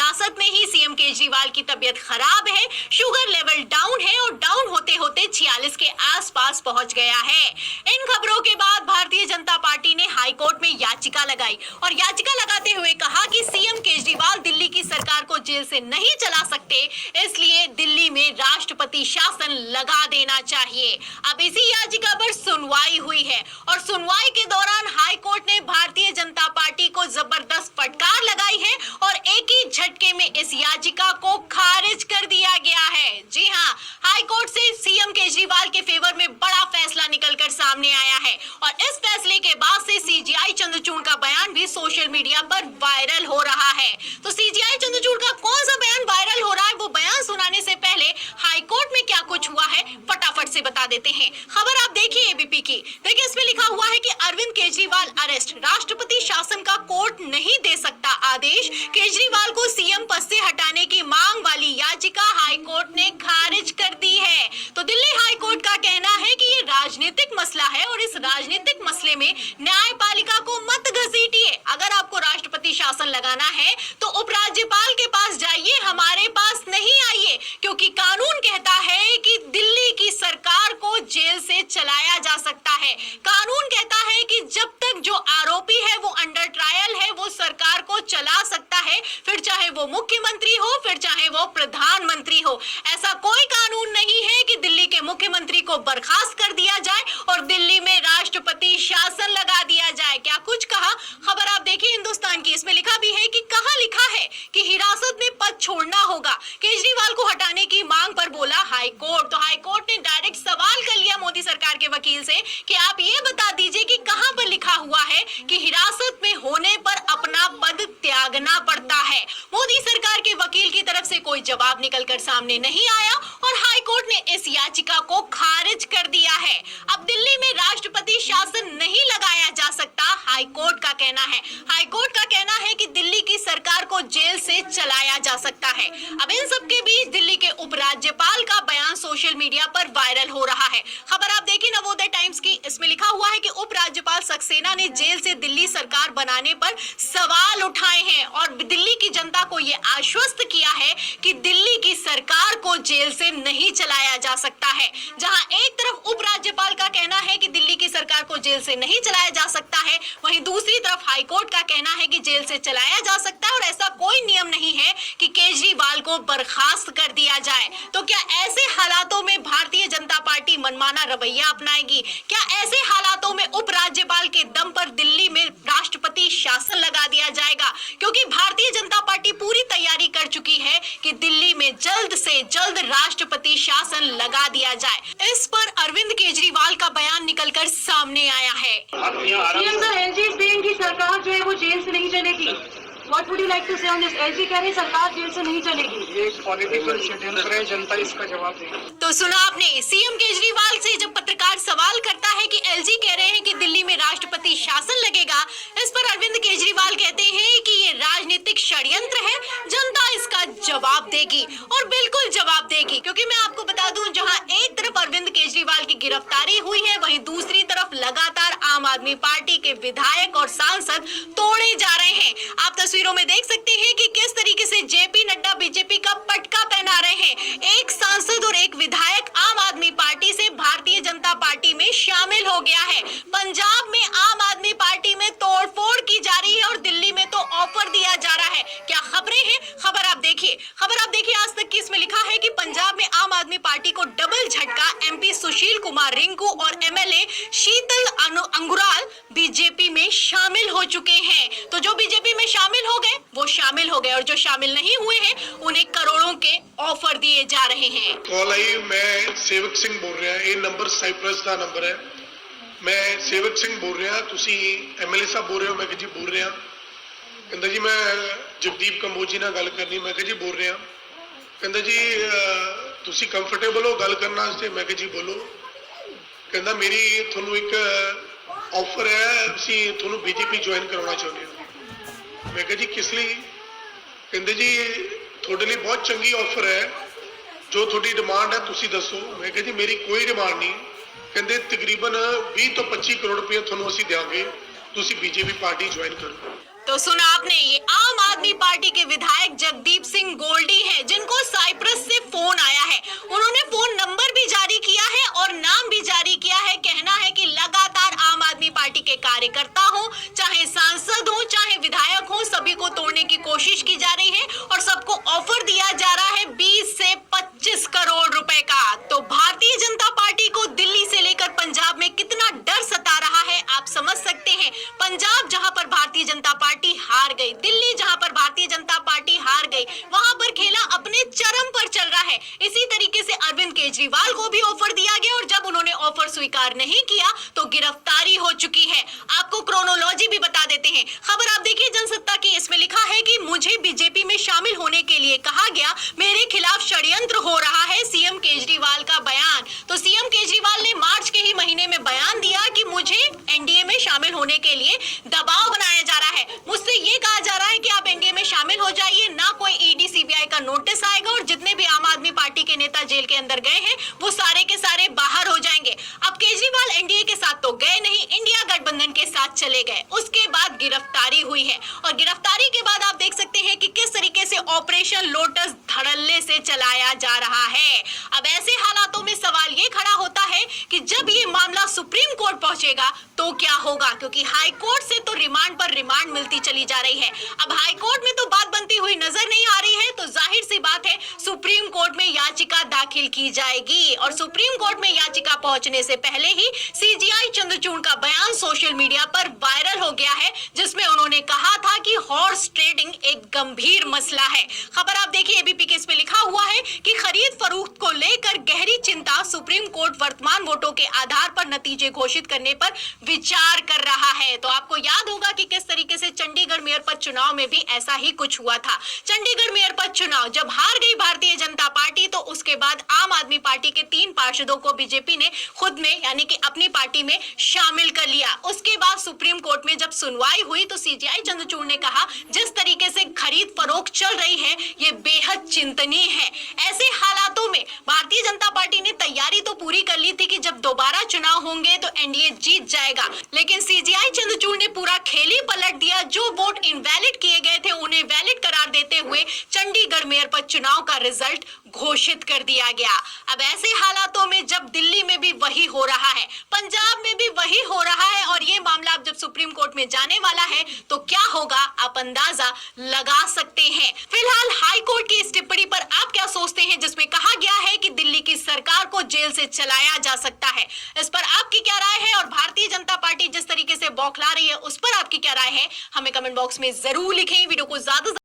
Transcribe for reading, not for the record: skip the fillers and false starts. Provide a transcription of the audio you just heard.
हिरासत में ही सीएम केजरीवाल की तबीयत खराब है, शुगर लेवल डाउन है और डाउन होते होते 46 के आसपास पहुंच गया है। इन खबरों के बाद भारतीय जनता पार्टी ने हाई कोर्ट में याचिका लगाई और याचिका लगाते हुए कहा कि सीएम केजरीवाल दिल्ली की सरकार को जेल से नहीं चला सकते, इसलिए दिल्ली में राष्ट्रपति शासन लगा देना चाहिए। अब इसी याचिका पर सुनवाई हुई है और सुनवाई के दौरान हाई कोर्ट ने भारतीय जनता पार्टी को जबरदस्त फटकार लगाई है और एक ही झटके में इस याचिका को खारिज कर दिया गया है। जी हां, हाई कोर्ट से सीएम केजरीवाल के फेवर में बड़ा फैसला निकलकर सामने आया है और इस फैसले के बाद से सीजेआई चंद्रचूड़ का बयान भी सोशल मीडिया पर वायरल हो रहा है। तो सीजेआई चंद्रचूड़ का कौन सा बयान वायरल हो रहा है, वो बयान सुनाने से पहले हाई कोर्ट में क्या कुछ हुआ है फटाफट से बता देते हैं। खबर आप देखिए एबीपी की। देखिए, इसमें लिखा हुआ है कि अरविंद केजरीवाल अरेस्ट, राष्ट्रपति शासन का कोर्ट नहीं दे सकता आदेश, केजरीवाल को सीएम पद से हटाने की मांग वाली याचिका हाई कोर्ट ने खारिज कर दी है। तो दिल्ली हाई कोर्ट का कहना है कि ये राजनीतिक मसला है और इस राजनीतिक मसले में न्यायपालिका को मत घसीटिए। अगर आपको राष्ट्रपति शासन लगाना है तो उपराज्यपाल के पास जाइए, हमारे पास नहीं आइए, क्योंकि कानून कहता है कि दिल्ली की सरकार को जेल से चलाया जा सकता है। कानून कहता है कि जब तक जो आरोपी है वो अंडर ट्रायल है, वो सरकार को चला सकता है, फिर चाहे वो मुख्यमंत्री हो, फिर चाहे वो प्रधानमंत्री हो। ऐसा कोई कानून नहीं है कि दिल्ली के मुख्यमंत्री को बर्खास्त कर दिया जाए और दिल्ली में राष्ट्रपति शासन लगा दिया जाए। क्या कुछ कहा, खबर आप देखिए हिंदुस्तान की। इसमें लिखा भी है कि कहां लिखा है कि हिरासत में पद छोड़ना होगा, केजरीवाल को हटाने की मांग पर बोला हाई कोर्ट। तो हाई कोर्ट ने डायरेक्ट सवाल कर लिया मोदी सरकार के वकील से कि आप ये बता दीजिए कि कहां पर लिखा हुआ है कि हिरासत में होने पर अपना पद त्यागना पड़ता है। मोदी सरकार के वकील की तरफ से कोई जवाब निकलकर सामने नहीं आया और हाई कोर्ट ने इस याचिका को खारिज कर दिया है। अब दिल्ली में राष्ट्रपति शासन नहीं लगाया जा सकता, हाई कोर्ट का कहना है। हाई कोर्ट का कहना है कि दिल्ली की सरकार को जेल से चलाया जा सकता है। अब इन सब के बीच दिल्ली के उपराज्यपाल का बयान सोशल मीडिया पर वायरल हो रहा है। खबर आप देखिए नवोदय टाइम्स की। इसमें लिखा हुआ है कि उपराज्यपाल सक्सेना ने जेल से दिल्ली सरकार बनाने पर सवाल उठाए हैं और दिल्ली की जनता को यह आश्वस्त किया है कि दिल्ली की सरकार को जेल से नहीं चलाया जा सकता है। जहां एक तरफ उपराज्यपाल का कहना है कि दिल्ली की सरकार को जेल से नहीं चलाया जा सकता है, वहीं दूसरी तरफ हाईकोर्ट का कहना है कि जेल से चलाया जा सकता है और ऐसा कोई नियम नहीं है कि केजरीवाल को बर्खास्त कर दिया जाए। तो क्या ऐसे हालातों में भारतीय जनता पार्टी मनमाना रवैया अपनाएगी? क्या ऐसे हालातों में उपराज्यपाल के दम पर दिल्ली में राष्ट्रपति शासन लगा दिया जाएगा? क्योंकि भारतीय जनता पार्टी पूरी तैयारी कर चुकी है कि दिल्ली में जल्द से जल्द राष्ट्रपति शासन लगा दिया जाए। इस पर अरविंद केजरीवाल का बयान निकलकर सामने आया है। एलजी saying कि सरकार जो है वो जेल से नहीं चलेगी। What would you like to say on this? LG कह रही सरकार जेल से नहीं चलेगी। ये पॉलिटिकल षड्यंत्र है, जनता इसका जवाब देगी। तो सुना आपने, सीएम केजरीवाल से जब पत्रकार सवाल करता है कि एलजी कह रहे हैं कि दिल्ली में राष्ट्रपति शासन लगेगा, इस पर अरविंद केजरीवाल कहते हैं कि ये राजनीतिक षड्यंत्र है, जनता इसका जवाब देगी और बिल्कुल जवाब देगी। क्योंकि मैं आपको बता दूं, जहां एक तरफ अरविंद केजरीवाल की गिरफ्तारी हुई है, वहीं दूसरी तरफ लगातार आम आदमी पार्टी के विधायक और सांसद तोड़े जा रहे हैं। आप तस्वीरों में देख सकते हैं कि किस तरीके से जेपी नड्डा बीजेपी का पटका पहना रहे हैं। एक सांसद और एक विधायक आम आदमी पार्टी से भारतीय जनता पार्टी में शामिल हो गया है। पंजाब में आम आदमी पार्टी में तोड़फोड़ की जा रही है और दिल्ली में तो ऑफर दिया जा रहा है। क्या खबरें हैं, खबर आप देखिए। आज तक की इसमें लिखा है कि पंजाब में आम आदमी पार्टी को डबल झटका, एमपी सुशील कुमार रिंकू और एमएलए शीतल अंगुराल बीजेपी में शामिल हो चुके हैं। तो जो बीजेपी में शामिल हो गए वो शामिल हो गए और जो शामिल नहीं हुए हैं उन्हें करोड़ों के ऑफर दिए जा रहे हैं। कॉल आई, मैं सेवक सिंह बोल रहा, ये नंबर साइप्रस का नंबर है। मैं सेवक सिंह बोल रहा, तुसी एमएलए साहब बोल रहे हो? मैं जी बोल रहा। कहता जी मैं जगदीप कंबोज जी नाल गल करनी। मैं जी बोल रहा। कहता जी तुसी कंफर्टेबल हो गल करना वास्ते? मैं जी बोलो। कहता मेरी थोनू एक ऑफर है, असी थोनू बीजेपी ज्वाइन करवाना चाहते हो। मैं जी किस लिए? कहते जी थोड़े लिए बहुत चंगी ऑफर है, जो थोड़ी डिमांड है तुसी दसो। मैं जी मेरी कोई डिमांड नहीं। कहते तकरीबन 20 तो 25 करोड़ रुपया थोनू असी देंगे, तुसी बीजेपी पार्टी ज्वाइन करो। तो सुना आपने, ये आम आदमी पार्टी के विधायक जगदीप सिंह गोल्डी हैं, जिनको साइप्रस से फोन आया है। उन्होंने फोन नंबर भी जारी किया है और नाम भी जारी किया है। कहना है कि लगातार आम आदमी पार्टी के कार्यकर्ता हो, चाहे सांसद हो, चाहे विधायक हो, सभी को तोड़ने की कोशिश की जा रही है और सबको ऑफर दिया जा रहा है 20 से 25 करोड़ रुपए का। तो भारतीय जनता पार्टी को दिल्ली से लेकर पंजाब में कितना डर सता रहा है आप समझ सकते हैं। पंजाब जहां पर भारतीय जनता पार्टी हार गई, दिल्ली जहां पर भारतीय जनता पार्टी हार गई, वहां पर खेला अपने चरम पर चल रहा है। इसी तरीके से अरविंद केजरीवाल को भी ऑफर दिया गया और जब उन्होंने ऑफर स्वीकार नहीं किया तो गिरफ्तारी हो चुकी है। आपको क्रोनोलॉजी भी बता देते हैं। खबर आप देखिए जनसत्ता की, इसमें लिखा है कि मुझे बीजेपी में शामिल होने के लिए कहा गया, मेरे खिलाफ षड्यंत्र हो रहा है, सीएम केजरीवाल का बयान। तो सीएम केजरीवाल ने मार्च के ही महीने में बयान दिया कि मुझे एनडीए में शामिल होने के लिए दबाव बनाया जा रहा है। मुझसे ये कहा जा रहा है कि आप एनडीए में शामिल हो जाइए, ना कोई ईडी सीबीआई का नोटिस आएगा और जितने भी आम आदमी पार्टी के नेता जेल के अंदर गए हैं वो सारे के सारे बाहर हो जाएंगे। अब केजरीवाल एनडीए के साथ तो गए नहीं, इंडिया गठबंधन के साथ चले गए। उसके बाद गिरफ्तारी हुई है और गिरफ्तारी के बाद आप देख सकते हैं कि किस तरीके से ऑपरेशन लोटस धड़ल्ले से चलाया जा रहा है। अब ऐसे हालातों में सवाल ये खड़ा होता है कि जब ये मामला सुप्रीम कोर्ट पहुंचेगा तो क्या होगा, क्योंकि हाई कोर्ट से तो रिमांड पर रिमांड मिलती चली जा रही है। अब हाई कोर्ट में तो बात बनती हुई नजर नहीं आ रही है, तो जाहिर सी बात है सुप्रीम कोर्ट में याचिका दाखिल की जाएगी और सुप्रीम कोर्ट में याचिका पहुंचने से पहले ही सीजीआई चंद्रचूड़ का बयान सोशल मीडिया पर वायरल हो गया है, जिसमें उन्होंने कहा था कि हॉर्स ट्रेडिंग एक गंभीर मसला है। खबर आप देखिए, एबीपी के इसमें लिखा हुआ है कि खरीद फरोख्त को लेकर गहरी चिंता, सुप्रीम कोर्ट वर्तमान वोटों के आधार पर नतीजे घोषित करने पर विचार कर रहा है। तो आपको याद होगा कि किस तरीके से चंडीगढ़ मेयर पद चुनाव में भी ऐसा ही कुछ हुआ था। चंडीगढ़ मेयर पद चुनाव जब हार गई भारतीय जनता पार्टी तो उसके बाद आम आदमी पार्टी के 3 पार्षदों को बीजेपी ने खुद में यानी कि अपनी पार्टी में शामिल कर लिया। उसके बाद सुप्रीम कोर्ट में जब सुनवाई हुई तो सीजीआई चंद्रचूड़ ने कहा जिस तरीके से खरीद फरोख्त चल रही है ये बेहद चिंतनीय है। ऐसे हालातों में भारतीय जनता पार्टी ने तैयारी तो पूरी कर ली थी कि जब दोबारा चुनाव होंगे तो एनडीए जीत जाएगा, लेकिन सीजीआई चंद्रचूड़ ने पूरा खेल ही पलट दिया। जो वोट इनवैलिड किए गए थे उन्हें वैलिड करार देते हुए चंडीगढ़ मेयर पद चुनाव का रिजल्ट घोषित कर दिया गया। अब ऐसे हालातों में जब दिल्ली में भी वही हो रहा है, पंजाब में भी वही हो रहा है और ये मामला अब जब सुप्रीम कोर्ट में जाने वाला है तो क्या होगा आप अंदाजा लगा सकते हैं। फिलहाल हाई कोर्ट की इस टिप्पणी पर आप क्या सोचते हैं, जिसमें कहा गया है कि दिल्ली की सरकार को जेल से चलाया जा सकता है? इस पर आपकी क्या राय है और भारतीय जनता पार्टी जिस तरीके से बौखला रही है उस पर आपकी क्या राय है? हमें कमेंट बॉक्स में जरूर लिखें। वीडियो को ज्यादा